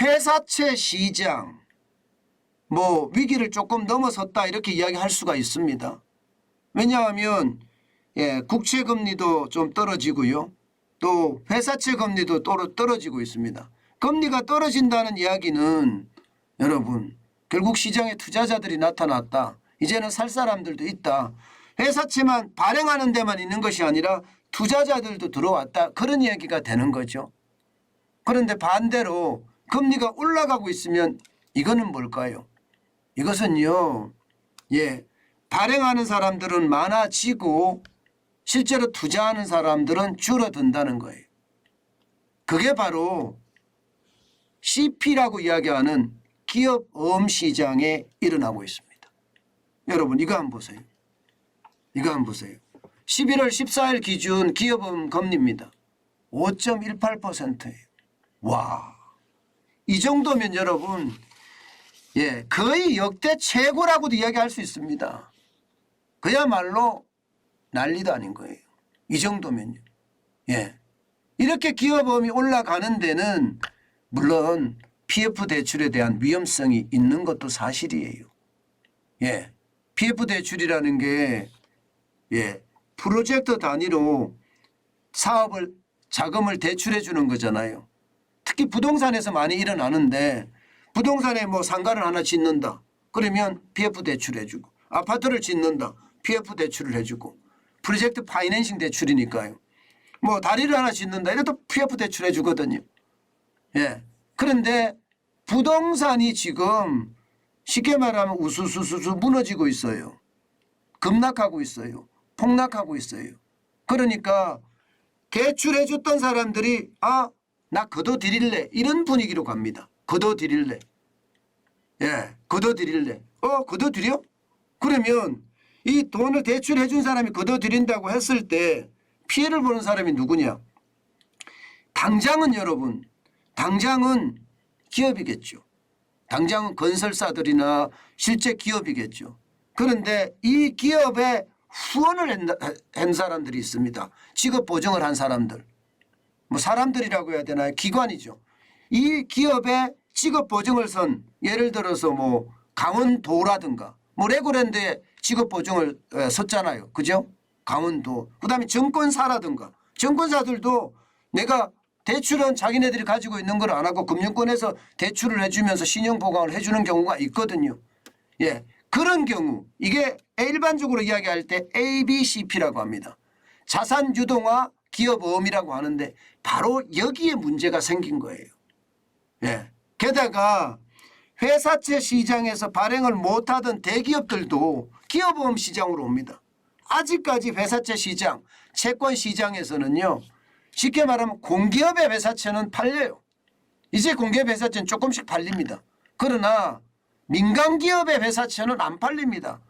회사채 시장 뭐 위기를 조금 넘어섰다 이렇게 이야기할 수가 있습니다. 왜냐하면 국채 금리도 좀 떨어지고요. 또 회사채 금리도 떨어지고 있습니다. 금리가 떨어진다는 이야기는 여러분 결국 시장에 투자자들이 나타났다. 이제는 살 사람들도 있다. 회사채만 발행하는 데만 있는 것이 아니라 투자자들도 들어왔다. 그런 이야기가 되는 거죠. 그런데 반대로 금리가 올라가고 있으면 이거는 뭘까요? 이것은요. 발행하는 사람들은 많아지고 실제로 투자하는 사람들은 줄어든다는 거예요. 그게 바로 CP라고 이야기하는 기업어음 시장에 일어나고 있습니다. 여러분 이거 한번 보세요. 이거 한번 보세요. 11월 14일 기준 기업어음 금리입니다. 5.18%예요. 와, 이 정도면 여러분 거의 역대 최고라고도 이야기할 수 있습니다. 그야말로 난리도 아닌 거예요. 이 정도면요. 이렇게 기업어음이 올라가는 데는 물론 PF 대출에 대한 위험성이 있는 것도 사실이에요. PF 대출이라는 게 프로젝트 단위로 사업을 자금을 대출해 주는 거잖아요. 특히 부동산에서 많이 일어나는데 부동산에 뭐 상가를 하나 짓는다. 그러면 PF 대출해 주고 아파트를 짓는다. PF 대출을 해주고 프로젝트 파이낸싱 대출이니까요. 뭐 다리를 하나 짓는다. 이래도 PF 대출해 주거든요. 그런데 부동산이 지금 쉽게 말하면 우수수수수 무너지고 있어요. 급락하고 있어요. 폭락하고 있어요. 그러니까 대출해 줬던 사람들이 나 거둬드릴래 이런 분위기로 갑니다. 거둬드릴래. 거둬드릴래. 거둬드려? 그러면 이 돈을 대출해 준 사람이 거둬들인다고 했을 때 피해를 보는 사람이 누구냐? 당장은 여러분, 당장은 기업이겠죠. 당장은 건설사들이나 실제 기업이겠죠. 그런데 이 기업에 후원을 한 사람들이 있습니다. 직업 보증을 한 사람들. 뭐 사람들이라고 해야 되나요? 기관이죠. 이 기업에 직업 보증을 선 예를 들어서 뭐 강원도라든가 뭐 레고랜드에 직업 보증을 섰잖아요. 그죠? 강원도. 그다음에 증권사라든가 증권사들도 내가 대출은 자기네들이 가지고 있는 걸 안 하고 금융권에서 대출을 해주면서 신용보강을 해주는 경우가 있거든요. 그런 경우 이게 일반적으로 이야기할 때 ABCP라고 합니다. 자산 유동화 기업어음이라고 하는데 바로 여기에 문제가 생긴 거예요. 게다가 회사채 시장에서 발행을 못하던 대기업들도 기업어음 시장으로 옵니다. 아직까지 회사채 시장, 채권 시장에서는요. 쉽게 말하면 공기업의 회사채는 팔려요. 이제 공기업 회사채는 조금씩 팔립니다. 그러나 민간기업의 회사채는 안 팔립니다.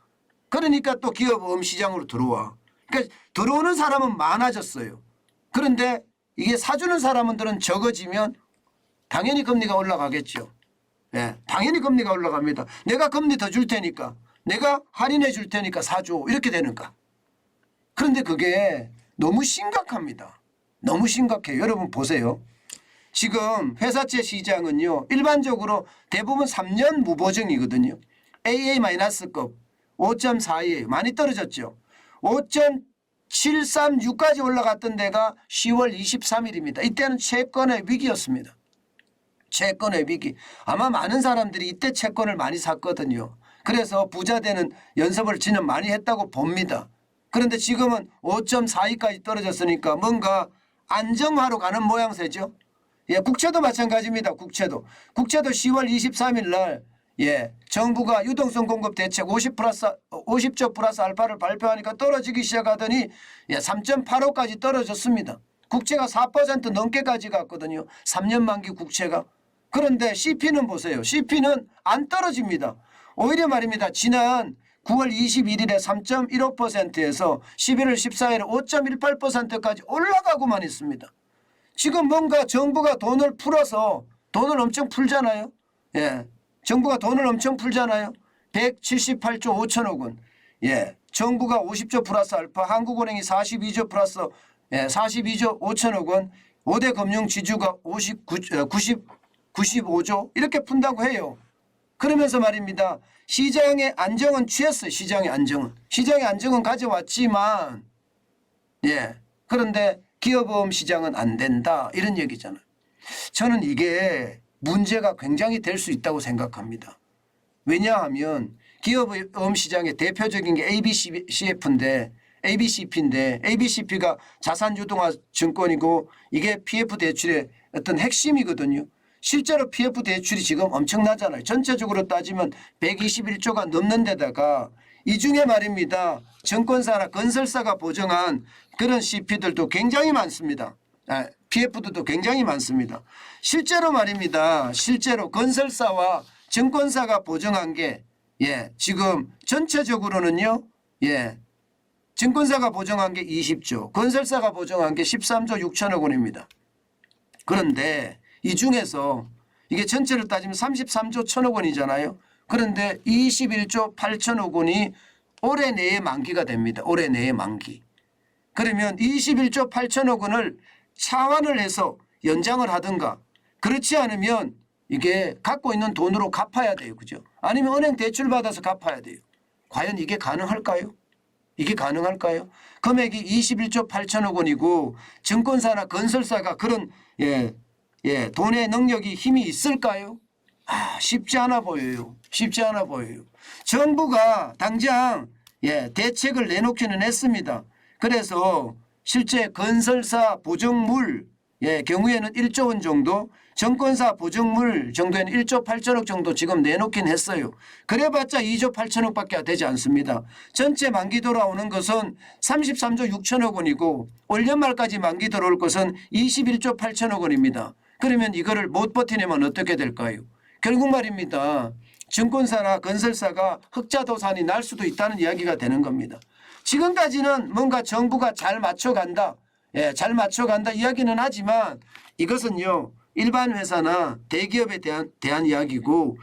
그러니까 또 기업어음 시장으로 들어와. 그러니까 들어오는 사람은 많아졌어요. 그런데 이게 사주는 사람들은 적어지면 당연히 금리가 올라가겠죠. 당연히 금리가 올라갑니다. 내가 금리 더 줄 테니까 내가 할인해 줄 테니까 사줘 이렇게 되는가. 그런데 그게 너무 심각합니다. 너무 심각해요. 여러분 보세요. 지금 회사채 시장은요. 일반적으로 대부분 3년 무보증이거든요. AA-급 5.42 많이 떨어졌죠. 5.736까지 올라갔던 데가 10월 23일입니다. 이때는 채권의 위기였습니다. 채권의 위기. 아마 많은 사람들이 이때 채권을 많이 샀거든요. 그래서 부자 되는 연습을 지금 많이 했다고 봅니다. 그런데 지금은 5.42까지 떨어졌으니까 뭔가 안정화로 가는 모양새죠. 국채도 마찬가지입니다. 국채도 10월 23일 날 정부가 유동성 공급 대책 50조 플러스 알파를 발표하니까 떨어지기 시작하더니 3.85까지 떨어졌습니다. 국채가 4% 넘게까지 갔거든요. 3년 만기 국채가. 그런데 CP는 보세요. CP는 안 떨어집니다. 오히려 말입니다. 지난 9월 21일에 3.15%에서 11월 14일에 5.18%까지 올라가고만 있습니다. 지금 뭔가 정부가 돈을 풀어서 돈을 엄청 풀잖아요. 정부가 돈을 엄청 풀잖아요. 178조 5천억 원. 정부가 50조 플러스 알파, 한국은행이 42조 플러스 42조 5천억 원, 5대 금융지주가 99조 95조 이렇게 푼다고 해요. 그러면서 말입니다. 시장의 안정은 취했어요. 시장의 안정은. 시장의 안정은 가져왔지만 그런데 기업보험 시장은 안 된다 이런 얘기잖아요. 저는 이게 문제가 굉장히 될 수 있다고 생각합니다. 왜냐하면 기업보험 시장의 대표적인 게 ABCF인데 ABCP가 자산유동화 증권이고 이게 PF 대출의 어떤 핵심이거든요. 실제로 PF 대출이 지금 엄청나잖아요. 전체적으로 따지면 121조가 넘는 데다가 이 중에 말입니다. 증권사나 건설사가 보증한 그런 CP들도 굉장히 많습니다. PF들도 굉장히 많습니다. 실제로 말입니다. 실제로 건설사와 증권사가 보증한 게 지금 전체적으로는요. 증권사가 보증한 게 20조, 건설사가 보증한 게 13조 6천억 원입니다. 그런데 이 중에서 이게 전체를 따지면 33조 1천억 원이잖아요. 그런데 21조 8천억 원이 올해 내에 만기가 됩니다. 올해 내에 만기. 그러면 21조 8천억 원을 차환을 해서 연장을 하든가 그렇지 않으면 이게 갖고 있는 돈으로 갚아야 돼요. 그죠? 아니면 은행 대출 받아서 갚아야 돼요. 과연 이게 가능할까요? 이게 가능할까요? 금액이 21조 8천억 원이고 증권사나 건설사가 그런 돈의 능력이 힘이 있을까요? 쉽지 않아 보여요. 쉽지 않아 보여요. 정부가 당장 대책을 내놓기는 했습니다. 그래서 실제 건설사 보증물 경우에는 1조 원 정도, 증권사 보증물 정도에는 1조 8천억 정도 지금 내놓긴 했어요. 그래봤자 2조 8천억밖에 되지 않습니다. 전체 만기 돌아오는 것은 33조 6천억 원이고 올 연말까지 만기 들어올 것은 21조 8천억 원입니다. 그러면 이거를 못 버티려면 어떻게 될까요? 결국 말입니다. 증권사나 건설사가 흑자도산이 날 수도 있다는 이야기가 되는 겁니다. 지금까지는 뭔가 정부가 잘 맞춰간다. 잘 맞춰간다 이야기는 하지만 이것은요. 일반 회사나 대기업에 대한 이야기고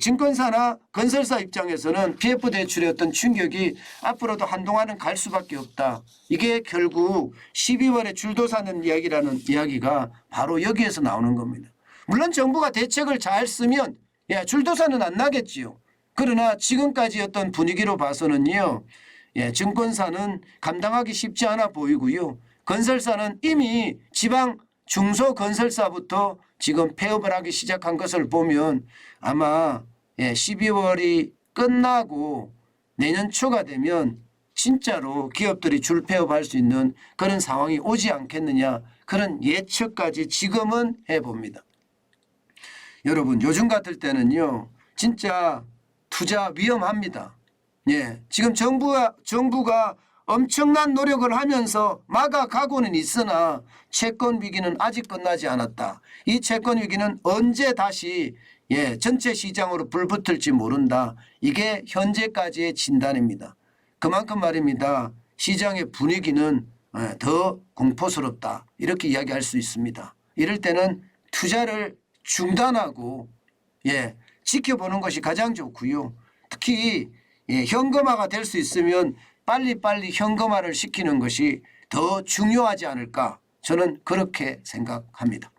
증권사나 건설사 입장에서는 PF 대출의 어떤 충격이 앞으로도 한동안은 갈 수밖에 없다. 이게 결국 12월에 줄도사는 이야기라는 이야기가 바로 여기에서 나오는 겁니다. 물론 정부가 대책을 잘 쓰면 줄도사는 안 나겠지요. 그러나 지금까지 어떤 분위기로 봐서는요. 증권사는 감당하기 쉽지 않아 보이고요. 건설사는 이미 지방 중소건설사부터 지금 폐업을 하기 시작한 것을 보면 아마 12월이 끝나고 내년 초가 되면 진짜로 기업들이 줄폐업할 수 있는 그런 상황이 오지 않겠느냐 그런 예측까지 지금은 해봅니다. 여러분 요즘 같을 때는요. 진짜 투자 위험합니다. 지금 정부가 엄청난 노력을 하면서 막아가고는 있으나 채권 위기는 아직 끝나지 않았다. 이 채권 위기는 언제 다시 전체 시장으로 불붙을지 모른다. 이게 현재까지의 진단입니다. 그만큼 말입니다. 시장의 분위기는 더 공포스럽다. 이렇게 이야기할 수 있습니다. 이럴 때는 투자를 중단하고 지켜보는 것이 가장 좋고요. 특히 현금화가 될 수 있으면 빨리빨리 현금화를 시키는 것이 더 중요하지 않을까 저는 그렇게 생각합니다.